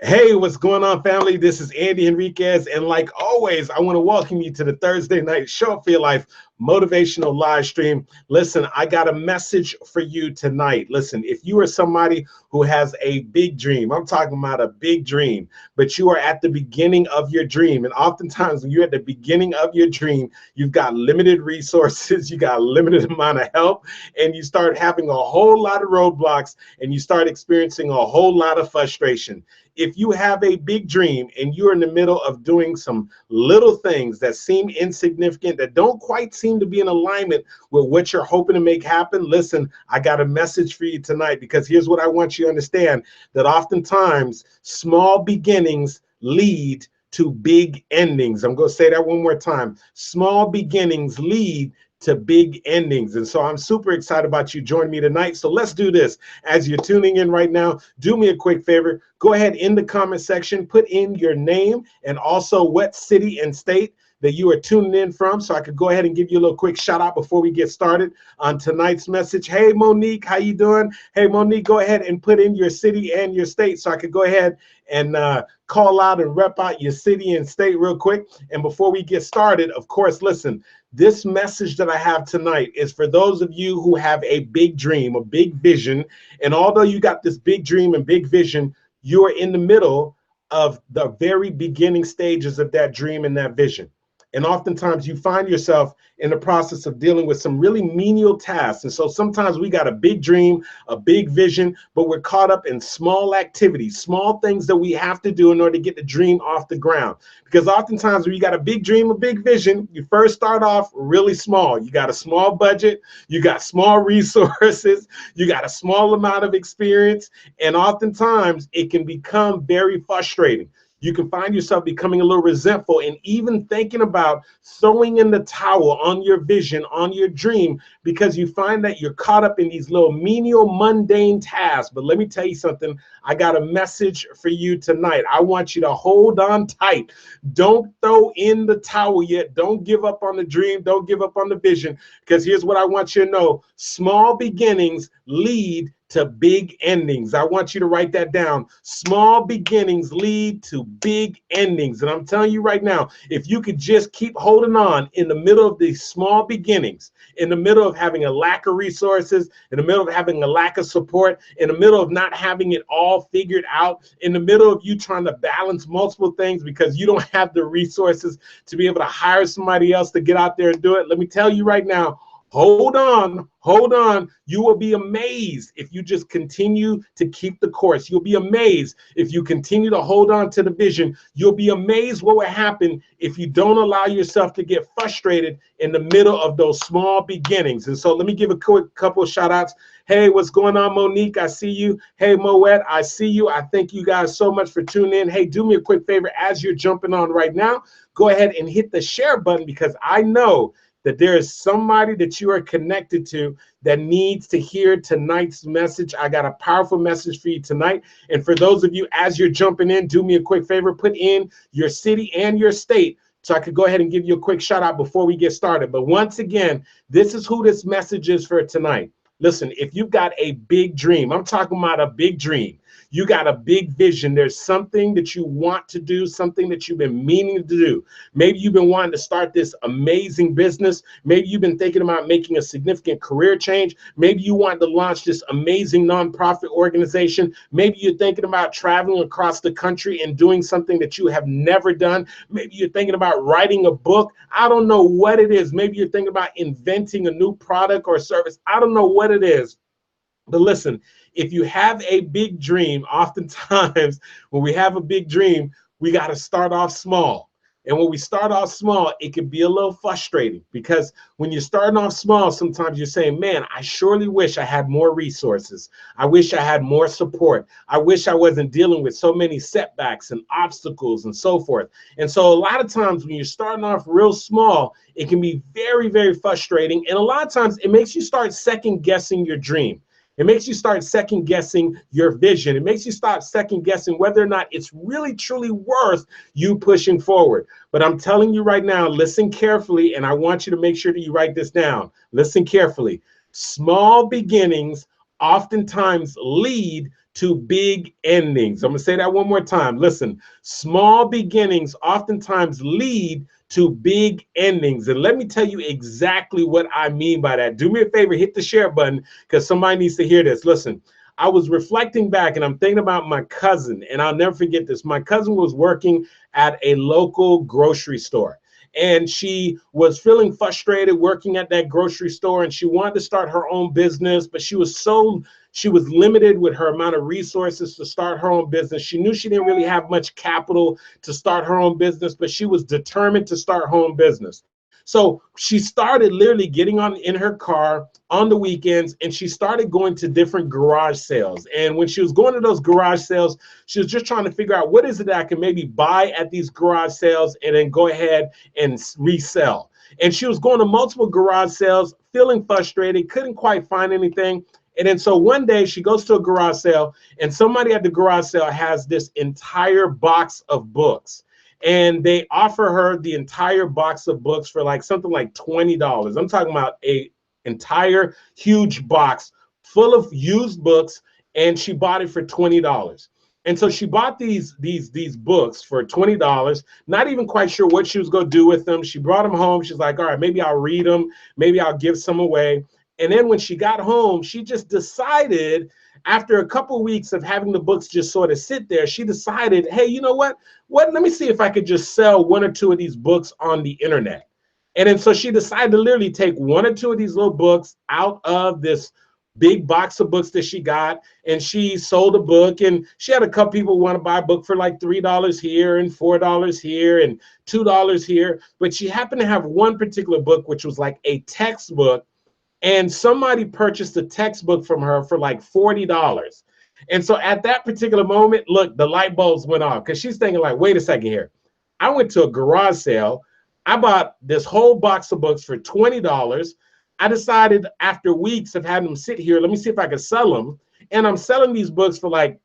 Hey, what's going on, family? This is Andy Henriquez, and like always, I want to welcome you to the Thursday night Show Up for Your Life motivational live stream. Listen, I got a message for you tonight. Listen, if you are somebody who has a big dream, I'm talking about a big dream, but you are at the beginning of your dream, and oftentimes when you're at the beginning of your dream, you've got limited resources, you got a limited amount of help, and you start having a whole lot of roadblocks, and you start experiencing a whole lot of frustration. If you have a big dream and you're in the middle of doing some little things that seem insignificant, that don't quite seem to be in alignment with what you're hoping to make happen, listen, I got a message for you tonight, because here's what I want you to understand, that oftentimes small beginnings lead to big endings. I'm going to say that one more time. Small beginnings lead to big endings. And so I'm super excited about you joining me tonight. So let's do this. As you're tuning in right now, do me a quick favor. Go ahead in the comment section, put in your name and also what city and state that you are tuning in from, so I could go ahead and give you a little quick shout out before we get started on tonight's message. Hey, Monique, how you doing? Hey, Monique, go ahead and put in your city and your state so I could go ahead and call out and rep out your city and state real quick. And before we get started, of course, listen, this message that I have tonight is for those of you who have a big dream, a big vision. And although you got this big dream and big vision, you are in the middle of the very beginning stages of that dream and that vision. And oftentimes you find yourself in the process of dealing with some really menial tasks. And so sometimes we got a big dream, a big vision, but we're caught up in small activities, small things that we have to do in order to get the dream off the ground. Because oftentimes when you got a big dream, a big vision, you first start off really small. You got a small budget, you got small resources, you got a small amount of experience, and oftentimes it can become very frustrating. You can find yourself becoming a little resentful and even thinking about throwing in the towel on your vision, on your dream, because you find that you're caught up in these little menial, mundane tasks. But let me tell you something. I got a message for you tonight. I want you to hold on tight. Don't throw in the towel yet. Don't give up on the dream. Don't give up on the vision, because here's what I want you to know. Small beginnings lead to big endings. I want you to write that down. Small beginnings lead to big endings. And I'm telling you right now, if you could just keep holding on in the middle of these small beginnings, in the middle of having a lack of resources, in the middle of having a lack of support, in the middle of not having it all figured out, in the middle of you trying to balance multiple things because you don't have the resources to be able to hire somebody else to get out there and do it. Let me tell you right now, hold on, hold on. You will be amazed if you just continue to keep the course. You'll be amazed if you continue to hold on to the vision. You'll be amazed what will happen if you don't allow yourself to get frustrated in the middle of those small beginnings. And so let me give a quick couple of shout outs. Hey, what's going on, Monique? I see you. Hey, Moet, I see you. I thank you guys so much for tuning in. Hey, do me a quick favor as you're jumping on right now. Go ahead and hit the share button, because I know that there is somebody that you are connected to that needs to hear tonight's message. I got a powerful message for you tonight. And for those of you, as you're jumping in, do me a quick favor, put in your city and your state so I could go ahead and give you a quick shout out before we get started. But once again, this is who this message is for tonight. Listen, if you've got a big dream, I'm talking about a big dream. You got a big vision. There's something that you want to do, something that you've been meaning to do. Maybe you've been wanting to start this amazing business. Maybe you've been thinking about making a significant career change. Maybe you want to launch this amazing nonprofit organization. Maybe you're thinking about traveling across the country and doing something that you have never done. Maybe you're thinking about writing a book. I don't know what it is. Maybe you're thinking about inventing a new product or service. I don't know what it is. But listen, if you have a big dream, oftentimes when we have a big dream, we got to start off small. And when we start off small, it can be a little frustrating, because when you're starting off small, sometimes you're saying, man, I surely wish I had more resources. I wish I had more support. I wish I wasn't dealing with so many setbacks and obstacles and so forth. And so a lot of times when you're starting off real small, it can be very, very frustrating. And a lot of times it makes you start second guessing your dream. It makes you start second guessing your vision. It makes you start second guessing whether or not it's really, truly worth you pushing forward. But I'm telling you right now, listen carefully, and I want you to make sure that you write this down. Listen carefully. Small beginnings oftentimes lead to big endings. I'm gonna say that one more time. Listen, small beginnings oftentimes lead to big endings. And let me tell you exactly what I mean by that. Do me a favor, hit the share button because somebody needs to hear this. Listen, I was reflecting back and I'm thinking about my cousin, and I'll never forget this. My cousin was working at a local grocery store, and she was feeling frustrated working at that grocery store, and she wanted to start her own business, but she was limited with her amount of resources to start her own business. She knew she didn't really have much capital to start her own business, but she was determined to start her own business. So she started literally getting on in her car on the weekends, and she started going to different garage sales. And when she was going to those garage sales, she was just trying to figure out what is it that I can maybe buy at these garage sales and then go ahead and resell. And she was going to multiple garage sales, feeling frustrated, couldn't quite find anything. And then so one day she goes to a garage sale, and somebody at the garage sale has this entire box of books. And they offer her the entire box of books for like something like $20. I'm talking about a entire huge box full of used books, and she bought it for $20. And so she bought these books for $20, not even quite sure what she was going to do with them. She brought them home. She's like, all right, maybe I'll read them. Maybe I'll give some away. And then when she got home, she just decided, after a couple of weeks of having the books just sort of sit there, she decided, hey, you know what? Let me see if I could just sell one or two of these books on the internet. And then so she decided to literally take one or two of these little books out of this big box of books that she got, and she sold a book. And she had a couple people want to buy a book for like $3 here and $4 here and $2 here. But she happened to have one particular book, which was like a textbook, and somebody purchased a textbook from her for like $40. And so at that particular moment, look, the light bulbs went off, because she's thinking like, wait a second here. I went to a garage sale. I bought this whole box of books for $20. I decided after weeks of having them sit here, let me see if I could sell them. And I'm selling these books for like a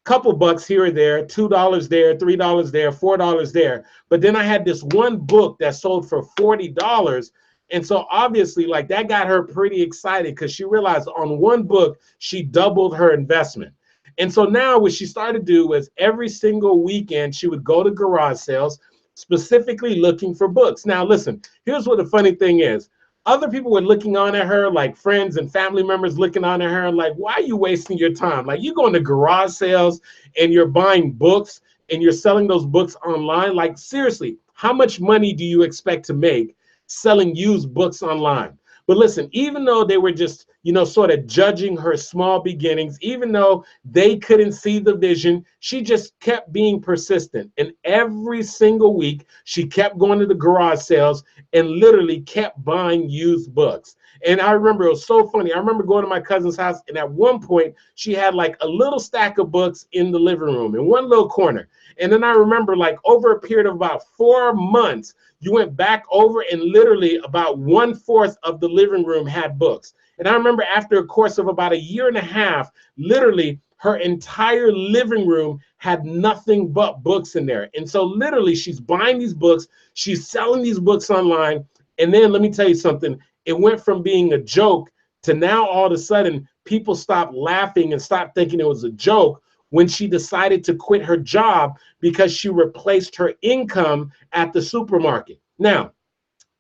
couple bucks here or there, $2 there, $3 there, $4 there. But then I had this one book that sold for $40. And so obviously, like, that got her pretty excited, because she realized on one book, she doubled her investment. And so now what she started to do was every single weekend, she would go to garage sales, specifically looking for books. Now, listen, here's what the funny thing is. Other people were looking on at her, like friends and family members looking on at her, and like, why are you wasting your time? Like, you're going to garage sales and you're buying books and you're selling those books online. Like, seriously, how much money do you expect to make selling used books online? But listen, even though they were just, sort of judging her small beginnings, even though they couldn't see the vision, she just kept being persistent. And every single week, she kept going to the garage sales and literally kept buying used books. And I remember it was so funny. I remember going to my cousin's house, and at one point, she had like a little stack of books in the living room in one little corner. And then I remember, like, over a period of about 4 months, you went back over, and literally about 1/4 of the living room had books. And I remember after a course of about a year and a half, literally her entire living room had nothing but books in there. And so literally she's buying these books, she's selling these books online. And then let me tell you something, it went from being a joke to now all of a sudden people stopped laughing and stopped thinking it was a joke when she decided to quit her job, because she replaced her income at the supermarket. Now,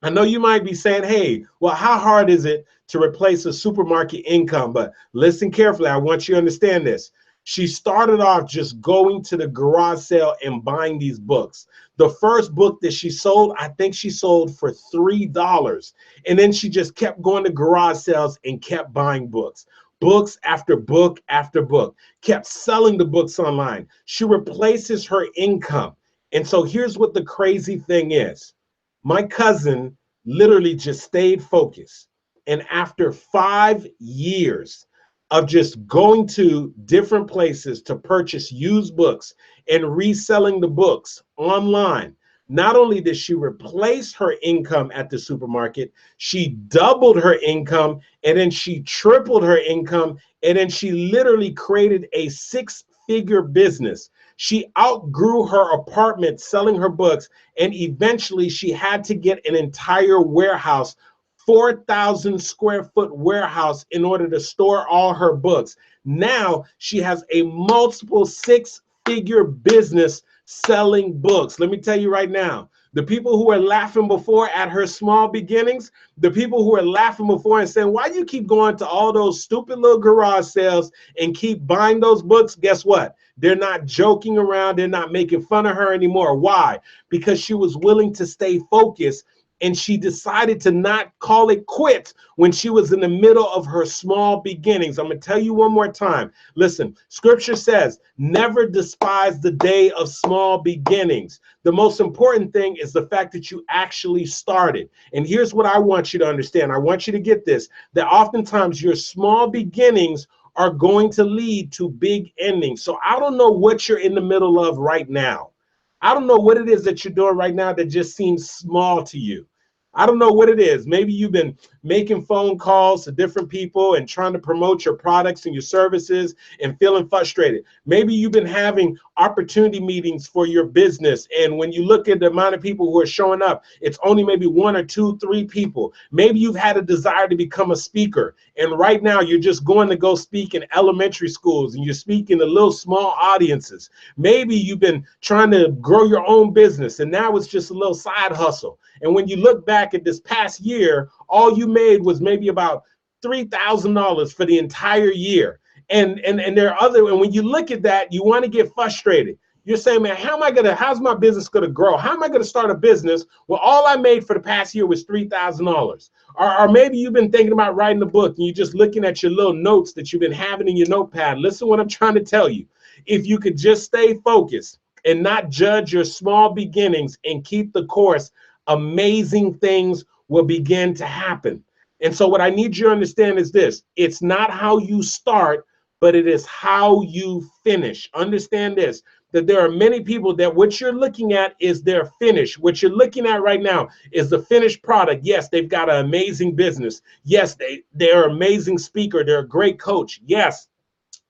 I know you might be saying, hey, well, how hard is it to replace a supermarket income? But listen carefully. I want you to understand this. She started off just going to the garage sale and buying these books. The first book that she sold, I think she sold for $3. And then she just kept going to garage sales and kept buying books. Books after book after book, kept selling the books online. She replaces her income. And so here's what the crazy thing is. My cousin literally just stayed focused. And after 5 years of just going to different places to purchase used books and reselling the books online, not only did she replace her income at the supermarket, she doubled her income, and then she tripled her income, and then she literally created a 6-figure business. She outgrew her apartment selling her books, and eventually she had to get an entire warehouse, 4,000 square foot warehouse, in order to store all her books. Now she has a multiple six-figure business selling books. Let me tell you right now, the people who are laughing before at her small beginnings, the people who are laughing before and saying, why do you keep going to all those stupid little garage sales and keep buying those books? Guess what? They're not joking around. They're not making fun of her anymore. Why? Because she was willing to stay focused, and she decided to not call it quits when she was in the middle of her small beginnings. I'm going to tell you one more time. Listen, scripture says, never despise the day of small beginnings. The most important thing is the fact that you actually started. And here's what I want you to understand. I want you to get this, that oftentimes your small beginnings are going to lead to big endings. So I don't know what you're in the middle of right now. I don't know what it is that you're doing right now that just seems small to you. I don't know what it is. Maybe you've been making phone calls to different people and trying to promote your products and your services and feeling frustrated. Maybe you've been having opportunity meetings for your business, and when you look at the amount of people who are showing up, it's only maybe one or two, three people. Maybe you've had a desire to become a speaker, and right now you're just going to go speak in elementary schools and you're speaking to little small audiences. Maybe you've been trying to grow your own business and now it's just a little side hustle. And when you look back at this past year, all you made was maybe about $3,000 for the entire year. And there are other, and when you look at that, you want to get frustrated. You're saying, man, how's my business gonna grow? How am I gonna start a business where all I made for the past year was $3,000? Or maybe you've been thinking about writing a book and you're just looking at your little notes that you've been having in your notepad. Listen what I'm trying to tell you. If you could just stay focused and not judge your small beginnings and keep the course, amazing things will begin to happen. And so what I need you to understand is this: it's not how you start, but it is how you finish. Understand this, that there are many people that what you're looking at is their finish. What you're looking at right now is the finished product. Yes, they've got an amazing business. Yes, they're an amazing speaker. They're a great coach. Yes,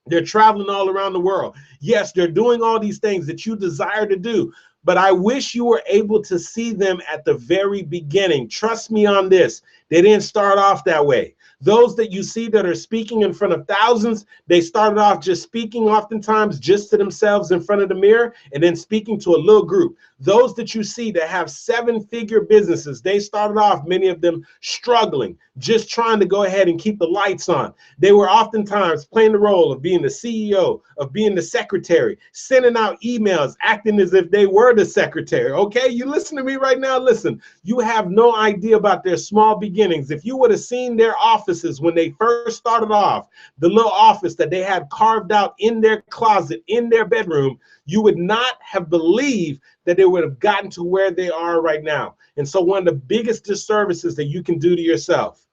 they're traveling all around the world. Yes, they're doing all these things that you desire to do. But I wish you were able to see them at the very beginning. Trust me on this. They didn't start off that way. Those that you see that are speaking in front of thousands, they started off just speaking oftentimes just to themselves in front of the mirror and then speaking to a little group. Those that you see that have seven-figure businesses, they started off, many of them, struggling, just trying to go ahead and keep the lights on. They were oftentimes playing the role of being the CEO, of being the secretary, sending out emails, acting as if they were the secretary. Okay, you listen to me right now. Listen, you have no idea about their small beginnings. If you would have seen their offices when they first started off, the little office that they had carved out in their closet, in their bedroom, you would not have believed that they would have gotten to where they are right now. And so one of the biggest disservices that you can do to yourself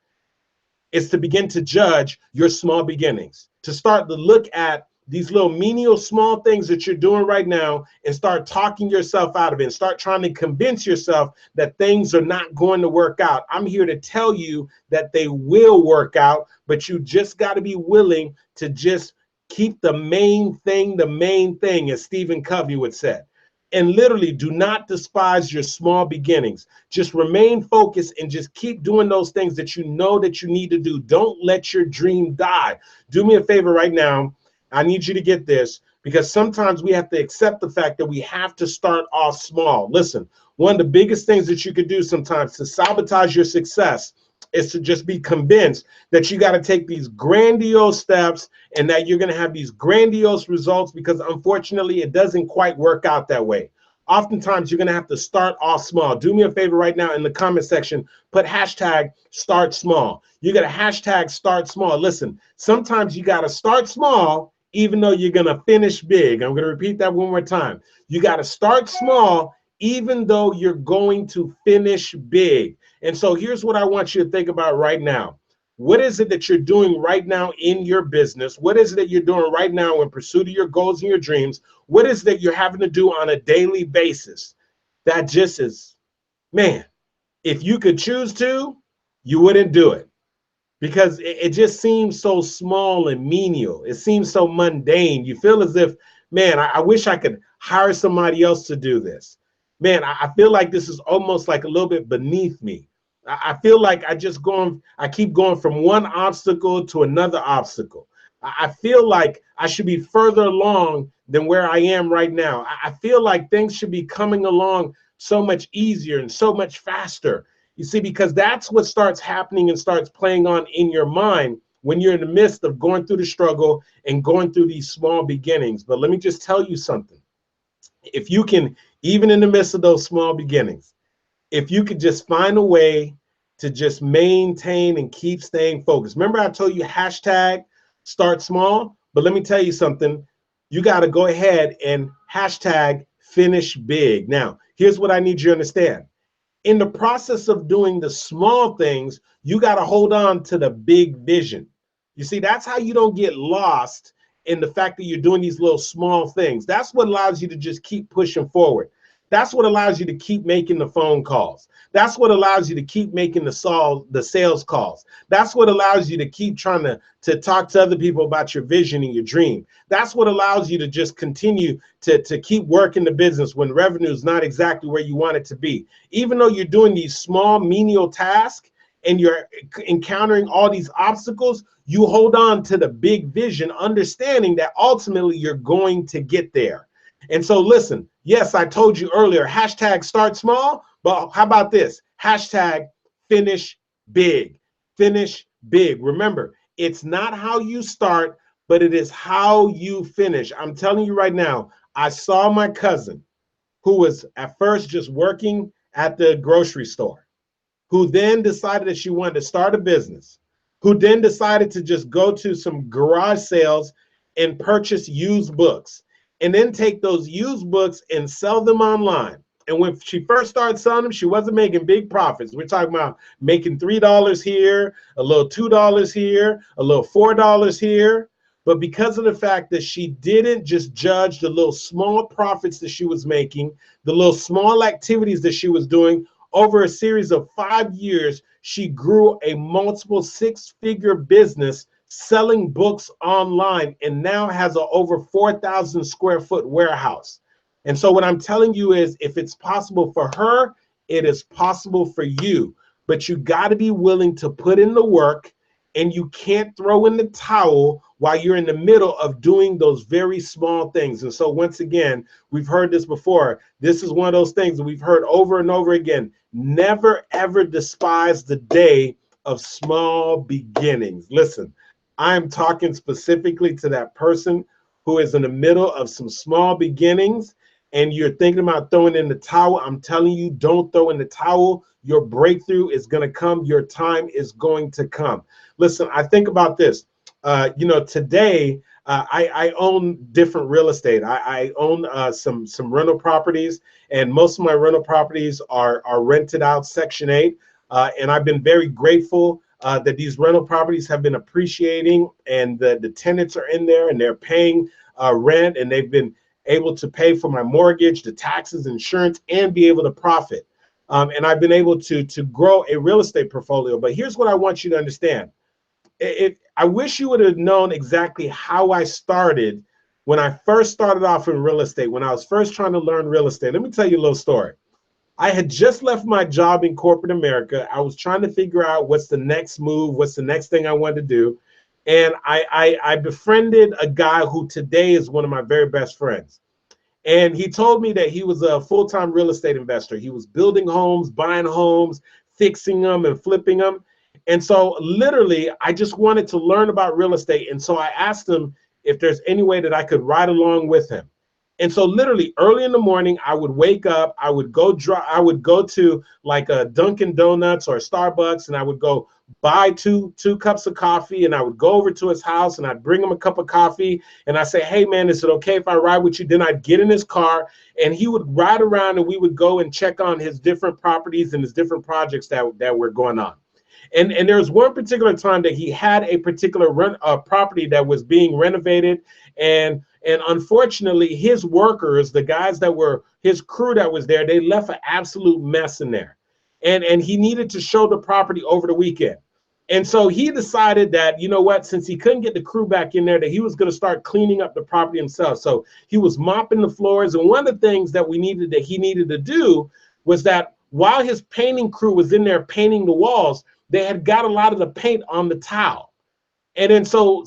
is to begin to judge your small beginnings, to start to look at these little menial small things that you're doing right now and start talking yourself out of it and start trying to convince yourself that things are not going to work out. I'm here to tell you that they will work out, but you just got to be willing to just keep the main thing, as Stephen Covey would say. And literally, do not despise your small beginnings. Just remain focused and just keep doing those things that you know that you need to do. Don't let your dream die. Do me a favor right now. I need you to get this, because sometimes we have to accept the fact that we have to start off small. Listen, one of the biggest things that you could do sometimes to sabotage your success is to just be convinced that you got to take these grandiose steps and that you're going to have these grandiose results, because unfortunately it doesn't quite work out that way. Oftentimes you're going to have to start off small. Do me a favor right now in the comment section, put hashtag start small. You got to hashtag start small. Listen, sometimes you got to start small even though you're going to finish big. I'm going to repeat that one more time. You got to start small even though you're going to finish big. And so here's what I want you to think about right now. What is it that you're doing right now in your business? What is it that you're doing right now in pursuit of your goals and your dreams? What is it that you're having to do on a daily basis that just is, man, if you could choose to, you wouldn't do it, because it just seems so small and menial. It seems so mundane. You feel as if, man, I wish I could hire somebody else to do this. Man, I feel like this is almost like a little bit beneath me. I feel like I keep going from one obstacle to another obstacle. I feel like I should be further along than where I am right now. I feel like things should be coming along so much easier and so much faster. You see, because that's what starts happening and starts playing on in your mind when you're in the midst of going through the struggle and going through these small beginnings. But let me just tell you something. If you can, even in the midst of those small beginnings, if you could just find a way to just maintain and keep staying focused. Remember, I told you hashtag start small, but let me tell you something. You got to go ahead and hashtag finish big. Now, here's what I need you to understand. In the process of doing the small things, you got to hold on to the big vision. You see, that's how you don't get lost in the fact that you're doing these little small things. That's what allows you to just keep pushing forward. That's what allows you to keep making the phone calls. That's what allows you to keep making the sales calls. That's what allows you to keep trying to talk to other people about your vision and your dream. That's what allows you to just continue to keep working the business when revenue is not exactly where you want it to be. Even though you're doing these small menial tasks and you're encountering all these obstacles, you hold on to the big vision, understanding that ultimately you're going to get there. And so listen, yes, I told you earlier, hashtag start small, but how about this? Hashtag finish big. Finish big. Remember, it's not how you start, but it is how you finish. I'm telling you right now, I saw my cousin who was at first just working at the grocery store, who then decided that she wanted to start a business, who then decided to just go to some garage sales and purchase used books, and then take those used books and sell them online. And when she first started selling them, she wasn't making big profits. We're talking about making $3 here, a little $2 here, a little $4 here. But because of the fact that she didn't just judge the little small profits that she was making, the little small activities that she was doing, over a series of 5 years, she grew a multiple six-figure business selling books online, and now has an over 4,000 square foot warehouse. And so what I'm telling you is, if it's possible for her, it is possible for you. But you got to be willing to put in the work, and you can't throw in the towel while you're in the middle of doing those very small things. And so once again, we've heard this before. This is one of those things that we've heard over and over again. Never, ever despise the day of small beginnings. Listen, I'm talking specifically to that person who is in the middle of some small beginnings and you're thinking about throwing in the towel. I'm telling you, don't throw in the towel. Your breakthrough is going to come. Your time is going to come. Listen, I think about this. Today I own different real estate. I own some rental properties, and most of my rental properties are rented out Section 8. And I've been very grateful that these rental properties have been appreciating, and the tenants are in there and they're paying rent, and they've been able to pay for my mortgage, the taxes, insurance, and be able to profit. And I've been able to grow a real estate portfolio. But here's what I want you to understand. I wish you would have known exactly how I started when I first started off in real estate, when I was first trying to learn real estate. Let me tell you a little story. I had just left my job in corporate America. I was trying to figure out what's the next move, what's the next thing I wanted to do. And I befriended a guy who today is one of my very best friends. And he told me that he was a full-time real estate investor. He was building homes, buying homes, fixing them and flipping them. And so literally, I just wanted to learn about real estate. And so I asked him if there's any way that I could ride along with him. And so literally early in the morning, I would wake up, I would go to like a Dunkin' Donuts or a Starbucks, and I would go buy two cups of coffee, and I would go over to his house and I'd bring him a cup of coffee, and I say, hey man, is it okay if I ride with you? Then I'd get in his car and he would ride around, and we would go and check on his different properties and his different projects that were going on. And there was one particular time that he had a particular property that was being renovated, and unfortunately his workers, the guys that were his crew that was there, they left an absolute mess in there. And he needed to show the property over the weekend. And so he decided that, you know what, since he couldn't get the crew back in there, that he was going to start cleaning up the property himself. So he was mopping the floors. And one of the things that he needed to do was that while his painting crew was in there painting the walls, they had got a lot of the paint on the tile. And then so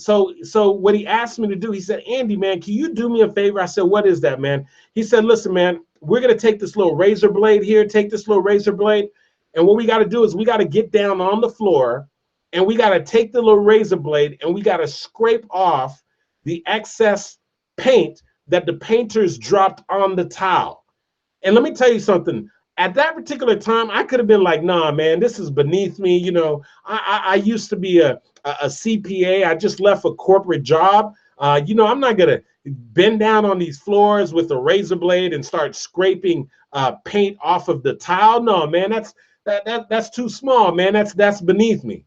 what he asked me to do, he said, Andy, man, can you do me a favor? I said, what is that, man? He said, listen, man, we're gonna take this little razor blade here, take this little razor blade, and what we got to do is we got to get down on the floor, and we got to take the little razor blade and we got to scrape off the excess paint that the painters dropped on the tile. And let me tell you something. At that particular time, I could have been like, nah, man, this is beneath me. You know, I used to be a CPA. I just left a corporate job. You know, I'm not going to bend down on these floors with a razor blade and start scraping paint off of the tile. No, man, that's too small, man. That's beneath me.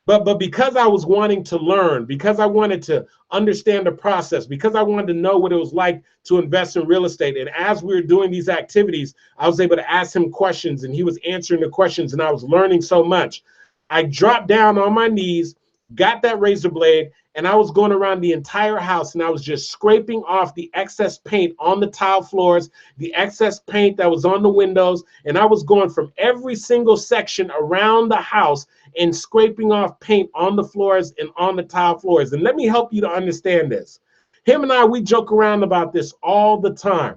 But because I was wanting to learn, because I wanted to understand the process, because I wanted to know what it was like to invest in real estate, and as we were doing these activities, I was able to ask him questions, and he was answering the questions, and I was learning so much. I dropped down on my knees, got that razor blade, and I was going around the entire house, and I was just scraping off the excess paint on the tile floors, the excess paint that was on the windows, and I was going from every single section around the house and scraping off paint on the floors and on the tile floors. And let me help you to understand this. Him and I, we joke around about this all the time,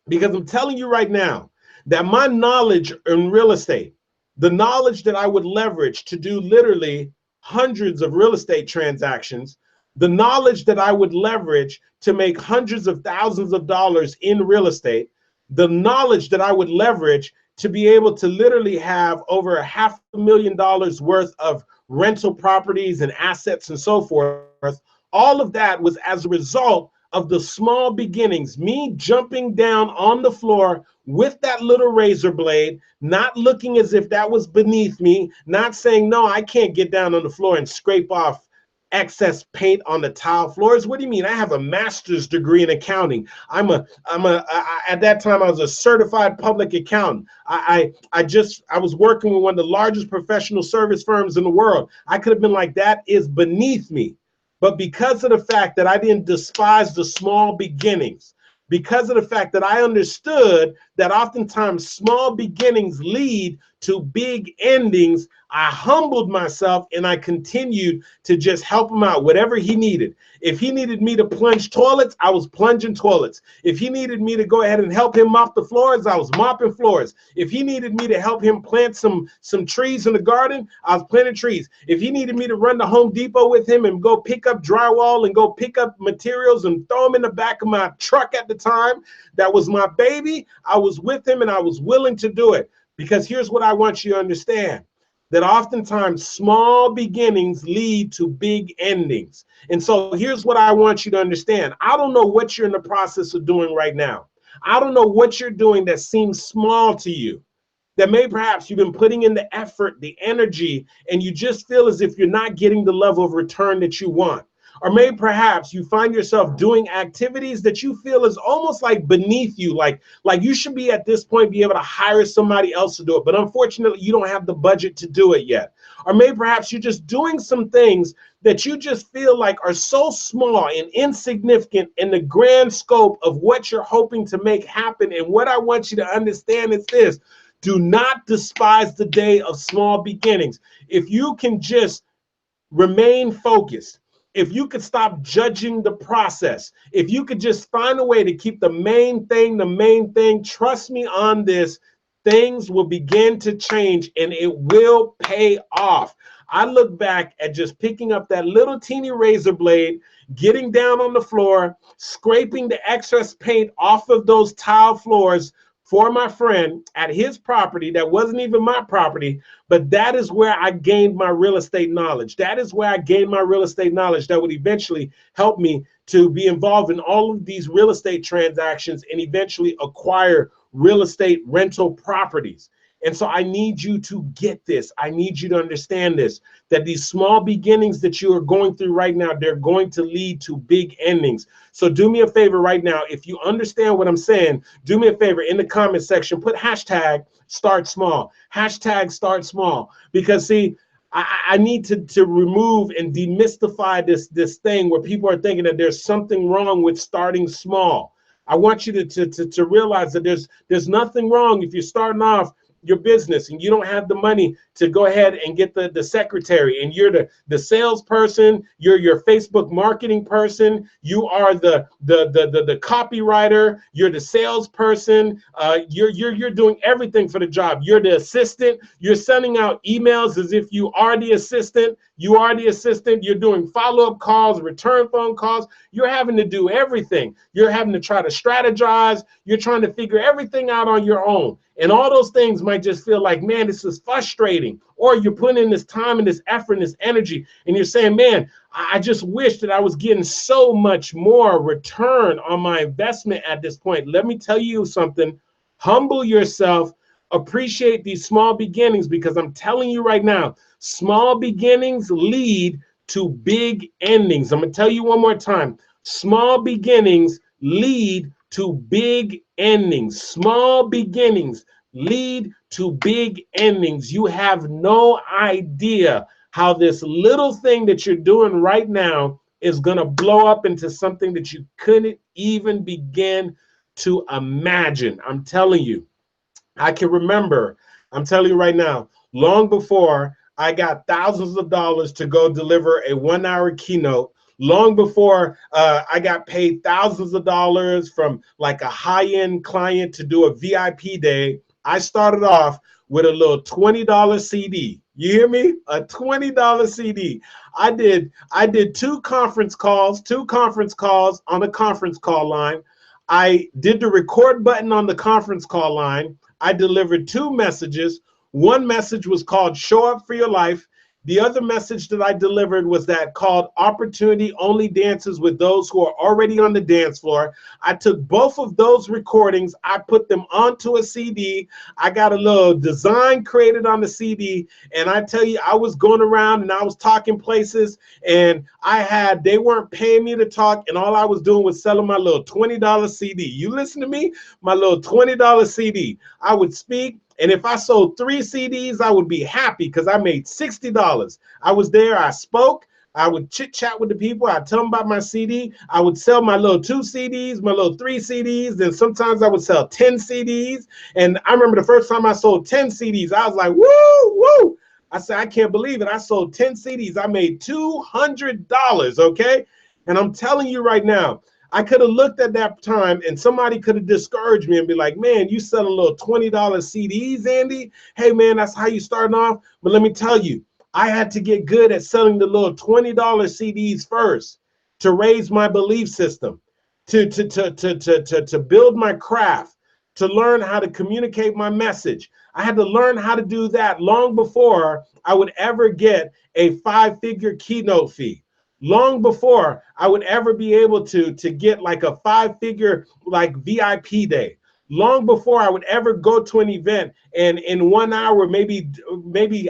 because I'm telling you right now that my knowledge in real estate, the knowledge that I would leverage to do literally hundreds of real estate transactions, the knowledge that I would leverage to make hundreds of thousands of dollars in real estate, the knowledge that I would leverage to be able to literally have over $500,000 worth of rental properties and assets and so forth. All of that was as a result of the small beginnings, me jumping down on the floor with that little razor blade, not looking as if that was beneath me, not saying, no, I can't get down on the floor and scrape off excess paint on the tile floors. What do you mean? I have a master's degree in accounting. At that time, I was a certified public accountant. I was working with one of the largest professional service firms in the world. I could have been like, that is beneath me. But because of the fact that I didn't despise the small beginnings, because of the fact that I understood that oftentimes small beginnings lead to big endings, I humbled myself and I continued to just help him out, whatever he needed. If he needed me to plunge toilets, I was plunging toilets. If he needed me to go ahead and help him mop the floors, I was mopping floors. If he needed me to help him plant some trees in the garden, I was planting trees. If he needed me to run to Home Depot with him and go pick up drywall and go pick up materials and throw them in the back of my truck at the time, that was my baby. I was with him and I was willing to do it. Because here's what I want you to understand, that oftentimes small beginnings lead to big endings. And so here's what I want you to understand. I don't know what you're in the process of doing right now. I don't know what you're doing that seems small to you, that maybe perhaps you've been putting in the effort, the energy, and you just feel as if you're not getting the level of return that you want. Or maybe perhaps you find yourself doing activities that you feel is almost like beneath you, like you should be at this point be able to hire somebody else to do it, but unfortunately you don't have the budget to do it yet. Or maybe perhaps you're just doing some things that you just feel like are so small and insignificant in the grand scope of what you're hoping to make happen. And what I want you to understand is this: do not despise the day of small beginnings. If you can just remain focused, if you could stop judging the process, if you could just find a way to keep the main thing, trust me on this, things will begin to change and it will pay off. I look back at just picking up that little teeny razor blade, getting down on the floor, scraping the excess paint off of those tile floors for my friend at his property that wasn't even my property, but that is where I gained my real estate knowledge. That is where I gained my real estate knowledge that would eventually help me to be involved in all of these real estate transactions and eventually acquire real estate rental properties. And so I need you to get this. I need you to understand this, that these small beginnings that you are going through right now, they're going to lead to big endings. So do me a favor right now. If you understand what I'm saying, do me a favor in the comment section, put hashtag start small, hashtag start small, because see, I need to remove and demystify this thing where people are thinking that there's something wrong with starting small. I want you to realize that there's nothing wrong if you're starting off your business and you don't have the money to go ahead and get the secretary, and you're the salesperson, you're your Facebook marketing person, you are the copywriter, you're the salesperson, you're doing everything for the job. You're the assistant, you're sending out emails as if you are the assistant. You're doing follow-up calls, return phone calls. You're having to do everything. You're having to try to strategize. You're trying to figure everything out on your own. And all those things might just feel like, man, this is frustrating. Or you're putting in this time and this effort and this energy, and you're saying, man, I just wish that I was getting so much more return on my investment at this point. Let me tell you something. Humble yourself. Appreciate these small beginnings, because I'm telling you right now, small beginnings lead to big endings. I'm going to tell you one more time. Small beginnings lead to big endings. Small beginnings lead to big endings. You have no idea how this little thing that you're doing right now is going to blow up into something that you couldn't even begin to imagine. I'm telling you. I can remember, I'm telling you right now, long before I got thousands of dollars to go deliver a 1-hour keynote, long before I got paid thousands of dollars from like a high-end client to do a VIP day, I started off with a little $20 CD. You hear me? A $20 CD. I did two conference calls on a conference call line. I did the record button on the conference call line. I delivered 2 messages. One message was called Show Up for Your Life. The other message that I delivered was that called Opportunity Only Dances with Those Who Are Already on the Dance Floor. I took both of those recordings. I put them onto a CD. I got a little design created on the CD. And I tell you, I was going around and I was talking places, and they weren't paying me to talk. And all I was doing was selling my little $20 CD. You listen to me? My little $20 CD. I would speak. And if I sold 3 CDs, I would be happy because I made $60. I was there, I spoke, I would chit chat with the people, I'd tell them about my CD, I would sell my little 2 CDs, my little 3 CDs, then sometimes I would sell 10 CDs. And I remember the first time I sold 10 CDs, I was like, woo, woo. I said, I can't believe it. I sold 10 CDs. I made $200, okay? And I'm telling you right now, I could have looked at that time and somebody could have discouraged me and be like, man, you selling little $20 CDs, Andy? Hey, man, that's how you starting off. But let me tell you, I had to get good at selling the little $20 CDs first to raise my belief system, to build my craft, to learn how to communicate my message. I had to learn how to do that long before I would ever get a 5-figure keynote fee. Long before I would ever be able to get like a 5-figure like VIP day. Long before I would ever go to an event and in 1 hour maybe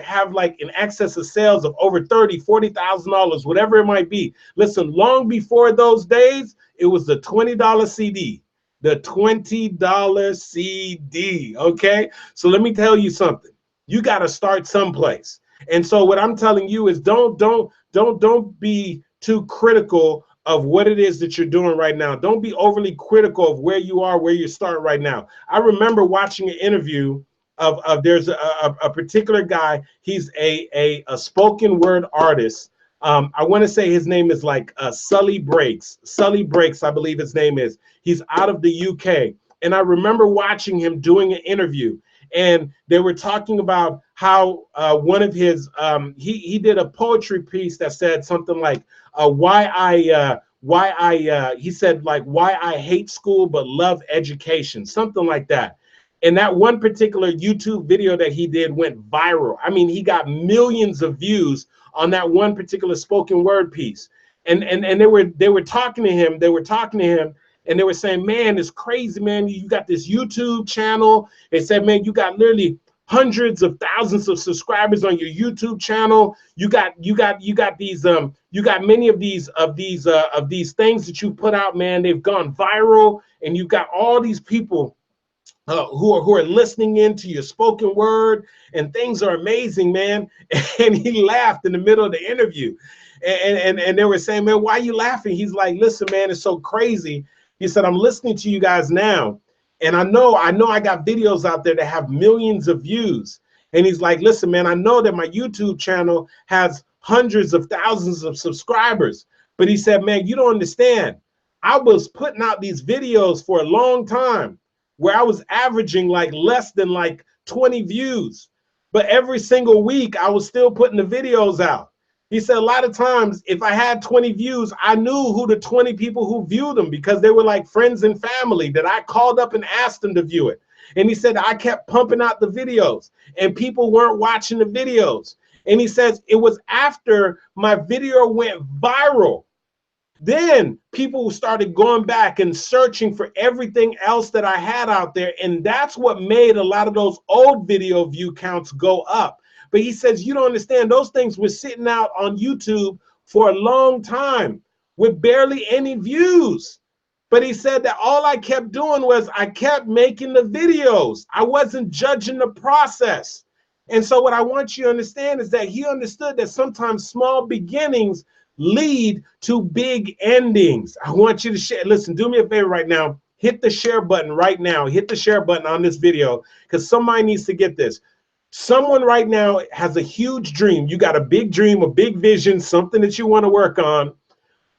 have like an excess of sales of over $30,000, $40,000, whatever it might be. Listen, long before those days, it was the $20 CD. The $20 CD, okay? So let me tell you something. You got to start someplace. And so what I'm telling you is don't be too critical of what it is that you're doing right now. Don't be overly critical of where you are, where you're starting right now. I remember watching an interview of there's a particular guy. He's a spoken word artist. I want to say his name is like Sully Breaks. Sully Breaks, I believe his name is. He's out of the UK. And I remember watching him doing an interview. And they were talking about how one of his he did a poetry piece that said something like why I hate school but love education, something like that. And that one particular YouTube video that he did went viral. I mean, he got millions of views on that one particular spoken word piece. And they were talking to him. And they were saying, man, it's crazy, man. You got this YouTube channel. They said, man, you got literally hundreds of thousands of subscribers on your YouTube channel. You got many of these things that you put out, man. They've gone viral, and you've got all these people who are listening into your spoken word, and things are amazing, man. And he laughed in the middle of the interview, and they were saying, man, why are you laughing? He's like, listen, man, it's so crazy. He said, I'm listening to you guys now, And I know I got videos out there that have millions of views. And he's like, listen, man, I know that my YouTube channel has hundreds of thousands of subscribers. But he said, man, you don't understand. I was putting out these videos for a long time where I was averaging like less than like 20 views. But every single week, I was still putting the videos out. He said a lot of times if I had 20 views, I knew who the 20 people who viewed them because they were like friends and family that I called up and asked them to view it. And he said I kept pumping out the videos and people weren't watching the videos. And he says it was after my video went viral. Then people started going back and searching for everything else that I had out there. And that's what made a lot of those old video view counts go up. But he says, you don't understand, those things were sitting out on YouTube for a long time with barely any views. But he said that all I kept doing was I kept making the videos. I wasn't judging the process. And so what I want you to understand is that he understood that sometimes small beginnings lead to big endings. I want you to share. Listen, do me a favor right now. Hit the share button right now. Hit the share button on this video because somebody needs to get this. Someone right now has a huge dream. You got a big dream, a big vision, something that you want to work on,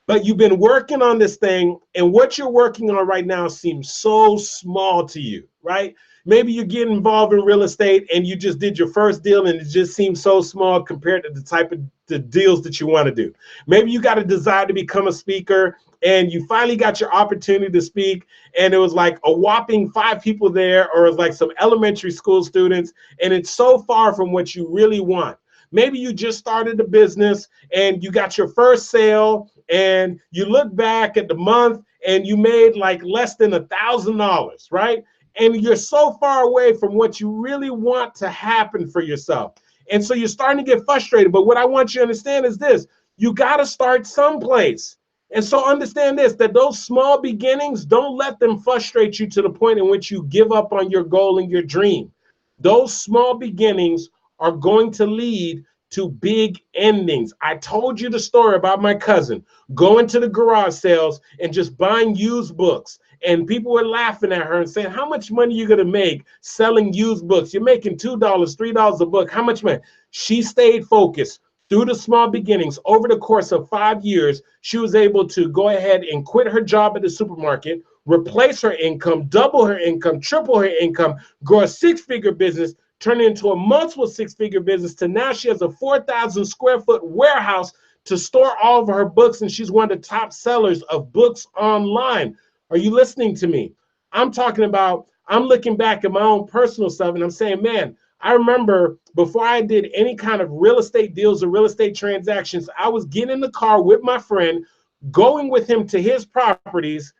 but you've been working on this thing and what you're working on right now seems so small to you, right? Maybe you get involved in real estate and you just did your first deal and it just seems so small compared to the type of the deals that you want to do. Maybe you got a desire to become a speaker and you finally got your opportunity to speak and it was like a whopping 5 people there, or it was like some elementary school students, and it's so far from what you really want. Maybe you just started a business and you got your first sale and you look back at the month and you made like less than $1,000, right? And you're so far away from what you really want to happen for yourself. And so you're starting to get frustrated. But what I want you to understand is this: you got to start someplace. And so understand this, that those small beginnings, don't let them frustrate you to the point in which you give up on your goal and your dream. Those small beginnings are going to lead to big endings. I told you the story about my cousin going to the garage sales and just buying used books. And people were laughing at her and saying, how much money are you going to make selling used books? You're making $2, $3 a book. How much money? She stayed focused through the small beginnings. Over the course of 5 years, she was able to go ahead and quit her job at the supermarket, replace her income, double her income, triple her income, grow a 6-figure business, turn it into a multiple 6-figure business, to now she has a 4,000 square foot warehouse to store all of her books. And she's one of the top sellers of books online. Are you listening to me? I'm talking about, I'm looking back at my own personal stuff and I'm saying, man, I remember before I did any kind of real estate deals or real estate transactions, I was getting in the car with my friend, going with him to his properties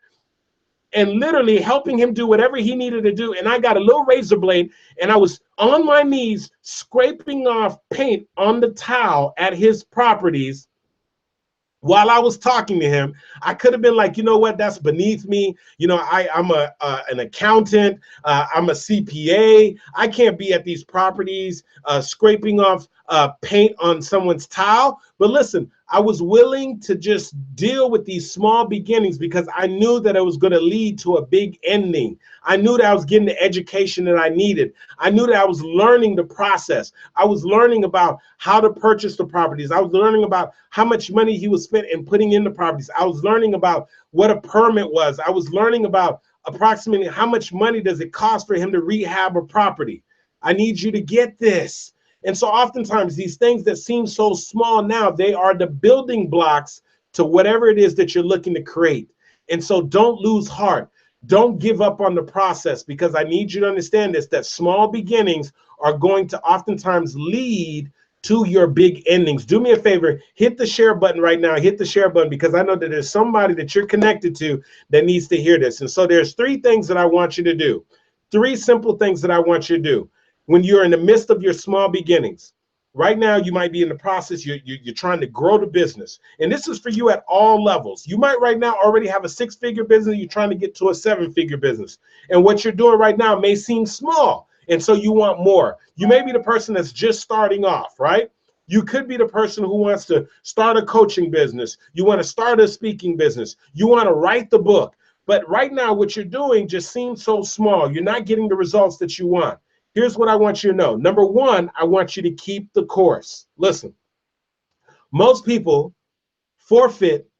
and literally helping him do whatever he needed to do. And I got a little razor blade and I was on my knees scraping off paint on the tile at his properties. While I was talking to him, I could have been like, you know what, that's beneath me. You know, I'm an accountant. I'm a CPA. I can't be at these properties scraping off paint on someone's tile. But listen, I was willing to just deal with these small beginnings because I knew that it was going to lead to a big ending. I knew that I was getting the education that I needed. I knew that I was learning the process. I was learning about how to purchase the properties. I was learning about how much money he was spent in putting in the properties. I was learning about what a permit was. I was learning about approximately how much money does it cost for him to rehab a property. I need you to get this. And so oftentimes these things that seem so small now, they are the building blocks to whatever it is that you're looking to create. And so don't lose heart. Don't give up on the process, because I need you to understand this, that small beginnings are going to oftentimes lead to your big endings. Do me a favor, hit the share button right now. Hit the share button, because I know that there's somebody that you're connected to that needs to hear this. And so there's 3 things that I want you to do. 3 simple things that I want you to do when you're in the midst of your small beginnings. Right now, you might be in the process, you're trying to grow the business. And this is for you at all levels. You might right now already have a 6-figure business, you're trying to get to a 7-figure business. And what you're doing right now may seem small, and so you want more. You may be the person that's just starting off, right? You could be the person who wants to start a coaching business. You want to start a speaking business. You want to write the book. But right now, what you're doing just seems so small. You're not getting the results that you want. Here's what I want you to know. Number one, I want you to keep the course. Listen, most people forfeit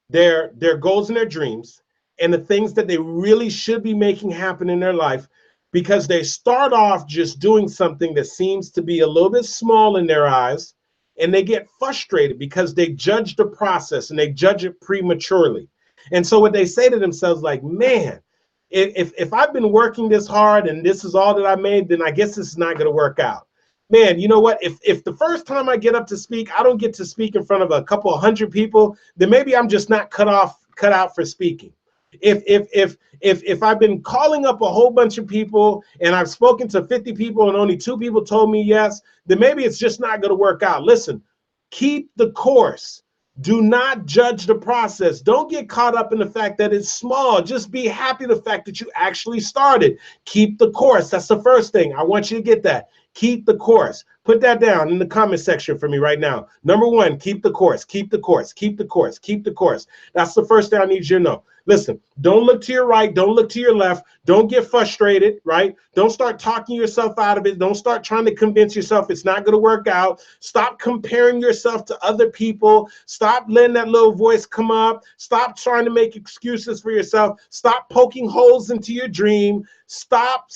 their goals and their dreams and the things that they really should be making happen in their life because they start off just doing something that seems to be a little bit small in their eyes, and they get frustrated because they judge the process and they judge it prematurely. And so what they say to themselves, like, man, if I've been working this hard and this is all that I made, then I guess this is not going to work out. Man, you know what? If the first time I get up to speak, I don't get to speak in front of a couple of hundred people, then maybe I'm just not cut out for speaking. If I've been calling up a whole bunch of people and I've spoken to 50 people and only 2 people told me yes, then maybe it's just not going to work out. Listen, keep the course. Do not judge the process. Don't get caught up in the fact that it's small. Just be happy the fact that you actually started. Keep the course. That's the first thing. I want you to get that. Keep the course. Put that down in the comment section for me right now. Number one, keep the course. Keep the course. Keep the course. Keep the course. That's the first thing I need you to know. Listen, don't look to your right. Don't look to your left. Don't get frustrated, right? Don't start talking yourself out of it. Don't start trying to convince yourself it's not going to work out. Stop comparing yourself to other people. Stop letting that little voice come up. Stop trying to make excuses for yourself. Stop poking holes into your dream. Stop,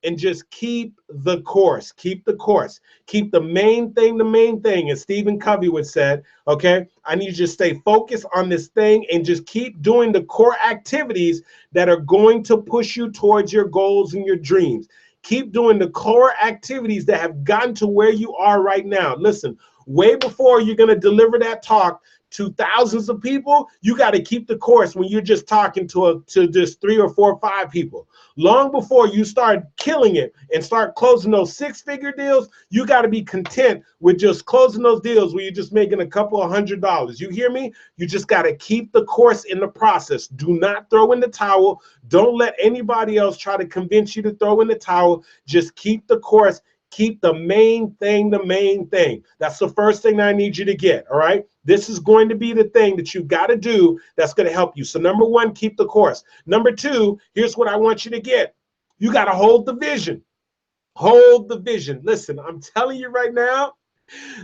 and just keep the course. Keep the course. Keep the main thing, as Stephen Covey would said, okay? I need you to stay focused on this thing and just keep doing the core activities that are going to push you towards your goals and your dreams. Keep doing the core activities that have gotten to where you are right now. Listen, way before you're going to deliver that talk to thousands of people, you got to keep the course when you're just talking to just 3 or 4 or 5 people. Long before you start killing it and start closing those 6-figure deals, you got to be content with just closing those deals where you're just making a couple of $100s. You hear me? You just got to keep the course in the process. Do not throw in the towel. Don't let anybody else try to convince you to throw in the towel. Just keep the course. Keep the main thing the main thing. That's the first thing that I need you to get, all right? This is going to be the thing that you got to do that's going to help you. So number one, keep the course. Number two, here's what I want you to get. You got to hold the vision. Hold the vision. Listen, I'm telling you right now,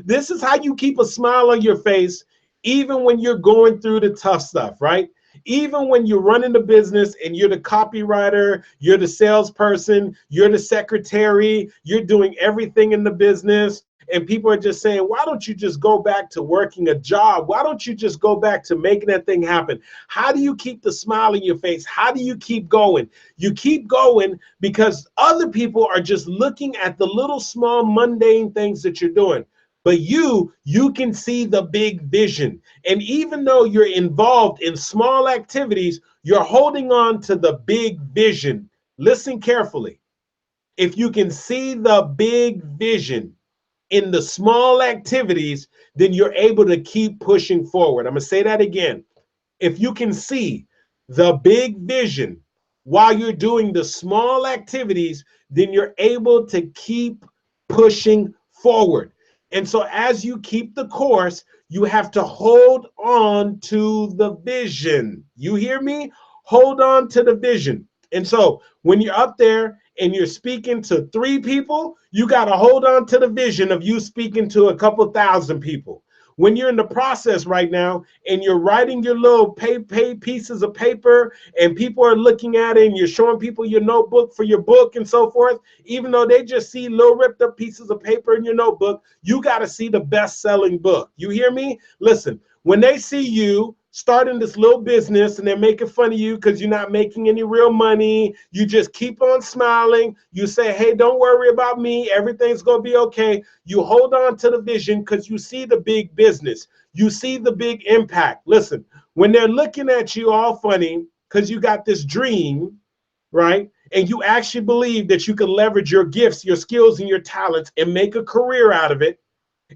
this is how you keep a smile on your face even when you're going through the tough stuff, right? Even when you're running the business and you're the copywriter, you're the salesperson, you're the secretary, you're doing everything in the business, and people are just saying, why don't you just go back to working a job? Why don't you just go back to making that thing happen? How do you keep the smile in your face? How do you keep going? You keep going because other people are just looking at the little small mundane things that you're doing. But you can see the big vision. And even though you're involved in small activities, you're holding on to the big vision. Listen carefully. If you can see the big vision in the small activities, then you're able to keep pushing forward. I'm going to say that again. If you can see the big vision while you're doing the small activities, then you're able to keep pushing forward. And so as you keep the course, you have to hold on to the vision. You hear me? Hold on to the vision. And so when you're up there and you're speaking to 3 people, you got to hold on to the vision of you speaking to a couple thousand people. When you're in the process right now and you're writing your little pay pieces of paper and people are looking at it and you're showing people your notebook for your book and so forth, even though they just see little ripped up pieces of paper in your notebook, you got to see the best-selling book. You hear me? Listen, when they see you starting this little business and they're making fun of you because you're not making any real money, you just keep on smiling. You say, hey, don't worry about me. Everything's going to be okay. You hold on to the vision because you see the big business. You see the big impact. Listen, when they're looking at you all funny because you got this dream, right? And you actually believe that you can leverage your gifts, your skills, and your talents and make a career out of it,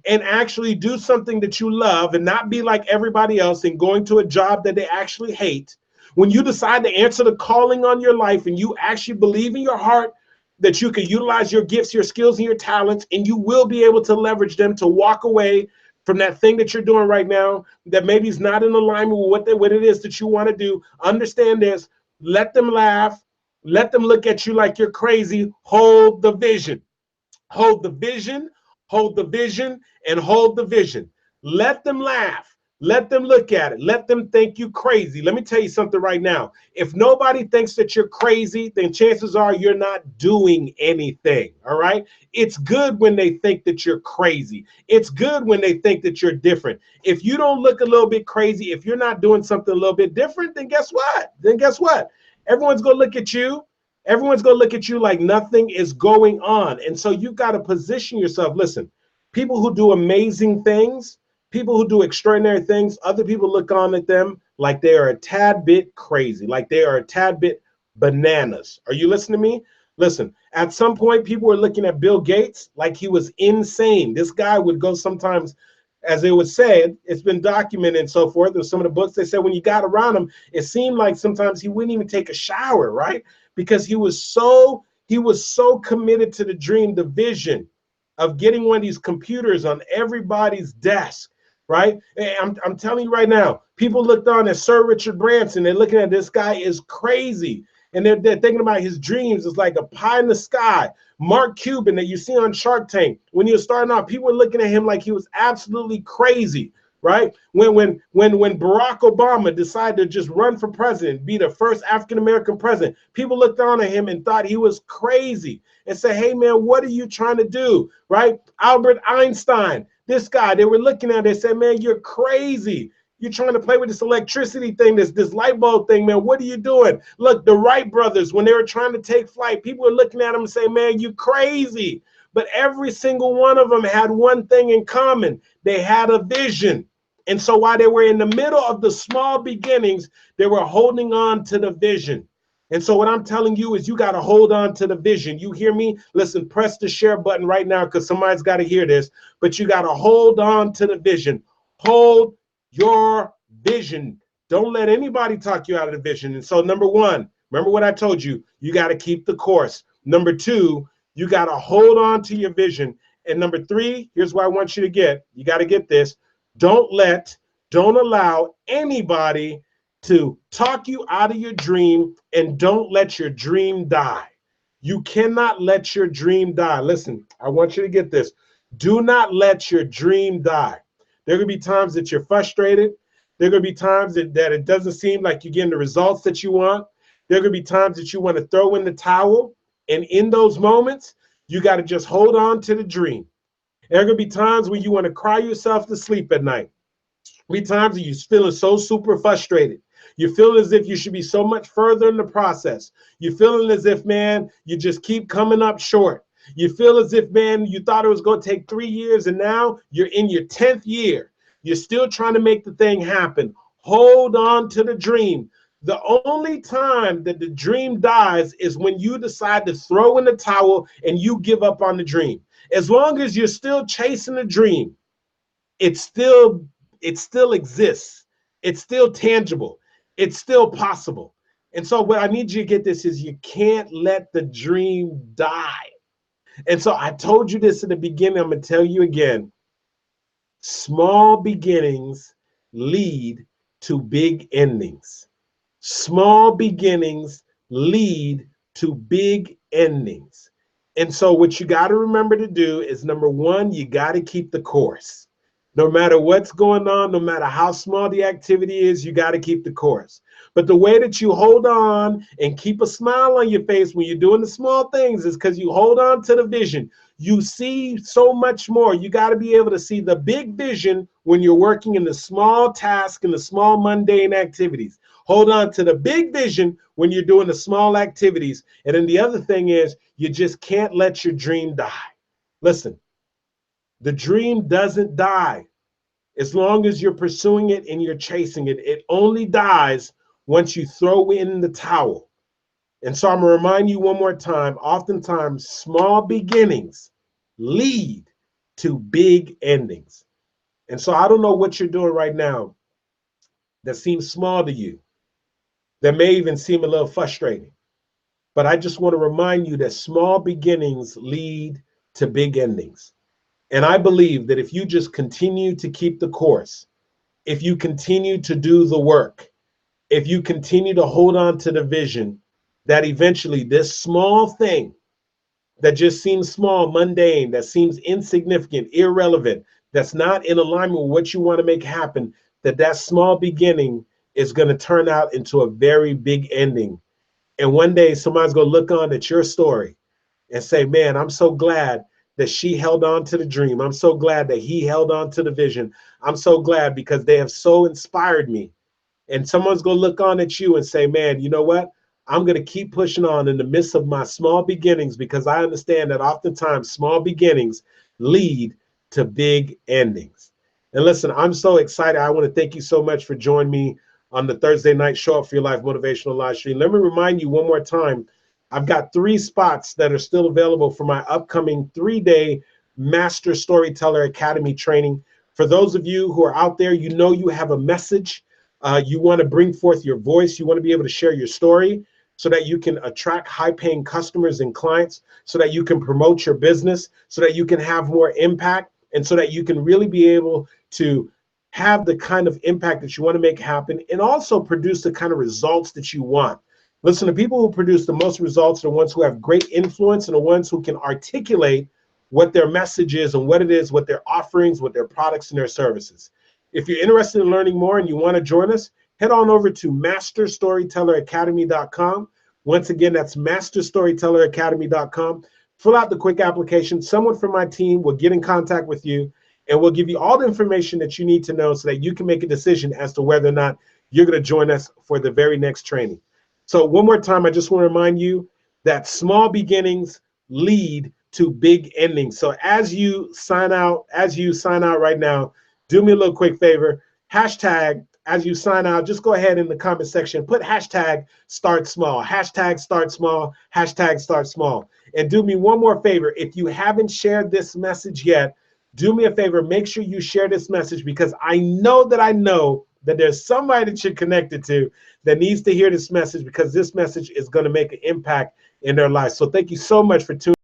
and actually do something that you love and not be like everybody else and going to a job that they actually hate. When you decide to answer the calling on your life and you actually believe in your heart that you can utilize your gifts, your skills, and your talents, and you will be able to leverage them to walk away from that thing that you're doing right now that maybe is not in alignment with what it is that you want to do. Understand this. Let them laugh. Let them look at you like you're crazy. Hold the vision. Hold the vision, hold the vision, and hold the vision. Let them laugh. Let them look at it. Let them think you crazy. Let me tell you something right now. If nobody thinks that you're crazy, then chances are you're not doing anything. All right. It's good when they think that you're crazy. It's good when they think that you're different. If you don't look a little bit crazy, if you're not doing something a little bit different, then guess what? Everyone's going to look at you. Everyone's going to look at you like nothing is going on. And so you got to position yourself. Listen, people who do amazing things, people who do extraordinary things, other people look on at them like they are a tad bit crazy, like they are a tad bit bananas. Are you listening to me? Listen, at some point, people were looking at Bill Gates like he was insane. This guy would go sometimes, as they would say, it's been documented and so forth. There's some of the books, they said when you got around him, it seemed like sometimes he wouldn't even take a shower, right? Because he was so committed to the dream, the vision of getting one of these computers on everybody's desk, right? And I'm telling you right now, people looked on at Sir Richard Branson. They're looking at this guy is crazy. And they're thinking about his dreams. It's like a pie in the sky. Mark Cuban that you see on Shark Tank, when he was starting out, people were looking at him like he was absolutely crazy, right? When Barack Obama decided to just run for president, be the first African-American president, people looked on at him and thought he was crazy and said, hey, man, what are you trying to do, right? Albert Einstein, this guy, they were looking at it and said, man, you're crazy. You're trying to play with this electricity thing, this light bulb thing, man. What are you doing? Look, the Wright brothers, when they were trying to take flight, people were looking at them and saying, man, you crazy. But every single one of them had one thing in common. They had a vision. And so while they were in the middle of the small beginnings, they were holding on to the vision. And so what I'm telling you is you got to hold on to the vision. You hear me? Listen, press the share button right now because somebody's got to hear this. But you got to hold on to the vision. Hold your vision. Don't let anybody talk you out of the vision. And so number one, remember what I told you, you got to keep the course. Number two, you got to hold on to your vision. And number three, here's what I want you to get. You got to get this. Don't allow anybody to talk you out of your dream, and don't let your dream die. You cannot let your dream die. Listen, I want you to get this. Do not let your dream die. There are going to be times that you're frustrated. There are going to be times that it doesn't seem like you're getting the results that you want. There are going to be times that you want to throw in the towel. And in those moments, you got to just hold on to the dream. There are going to be times when you want to cry yourself to sleep at night. There are times that you're feeling so super frustrated. You feel as if you should be so much further in the process. You're feeling as if, man, you just keep coming up short. You feel as if, man, you thought it was going to take 3 years and now you're in your 10th year. You're still trying to make the thing happen. Hold on to the dream. The only time that the dream dies is when you decide to throw in the towel and you give up on the dream. As long as you're still chasing the dream, it still exists. It's still tangible. It's still possible. And so what I need you to get this is you can't let the dream die. And so I told you this in the beginning. I'm going to tell you again. Small beginnings lead to big endings. Small beginnings lead to big endings. And so what you got to remember to do is, number one, you got to keep the course. No matter what's going on, no matter how small the activity is, you got to keep the course. But the way that you hold on and keep a smile on your face when you're doing the small things is because you hold on to the vision. You see so much more. You got to be able to see the big vision when you're working in the small task and the small mundane activities. Hold on to the big vision when you're doing the small activities. And then the other thing is, you just can't let your dream die. Listen, the dream doesn't die as long as you're pursuing it and you're chasing it. It only dies once you throw in the towel. And so I'm going to remind you one more time, oftentimes small beginnings lead to big endings. And so I don't know what you're doing right now that seems small to you, that may even seem a little frustrating. But I just want to remind you that small beginnings lead to big endings. And I believe that if you just continue to keep the course, if you continue to do the work, if you continue to hold on to the vision, that eventually this small thing that just seems small, mundane, that seems insignificant, irrelevant, that's not in alignment with what you want to make happen, that small beginning is going to turn out into a very big ending. And one day somebody's going to look on at your story and say, man, I'm so glad that she held on to the dream. I'm so glad that he held on to the vision. I'm so glad because they have so inspired me. And someone's going to look on at you and say, man, you know what? I'm going to keep pushing on in the midst of my small beginnings, because I understand that oftentimes small beginnings lead to big endings. And listen, I'm so excited. I want to thank you so much for joining me on the Thursday night Show Up for Your Life Motivational Live Stream. Let me remind you one more time, I've got 3 spots that are still available for my upcoming 3-day Master Storyteller Academy training. For those of you who are out there, you know you have a message. You want to bring forth your voice. You want to be able to share your story so that you can attract high-paying customers and clients, so that you can promote your business, so that you can have more impact, and so that you can really be able to have the kind of impact that you want to make happen, and also produce the kind of results that you want. Listen, the people who produce the most results are the ones who have great influence, and the ones who can articulate what their message is and what it is, what their offerings, what their products and their services. If you're interested in learning more and you want to join us, head on over to masterstorytelleracademy.com. Once again, that's masterstorytelleracademy.com. Fill out the quick application. Someone from my team will get in contact with you, and we'll give you all the information that you need to know so that you can make a decision as to whether or not you're going to join us for the very next training. So one more time, I just want to remind you that small beginnings lead to big endings. So as you sign out right now, do me a little quick favor. Hashtag, as you sign out, just go ahead in the comment section, put hashtag start small, hashtag start small, hashtag start small. And do me one more favor. If you haven't shared this message yet, do me a favor, make sure you share this message, because I know that there's somebody that you're connected to that needs to hear this message, because this message is going to make an impact in their life. So thank you so much for tuning in.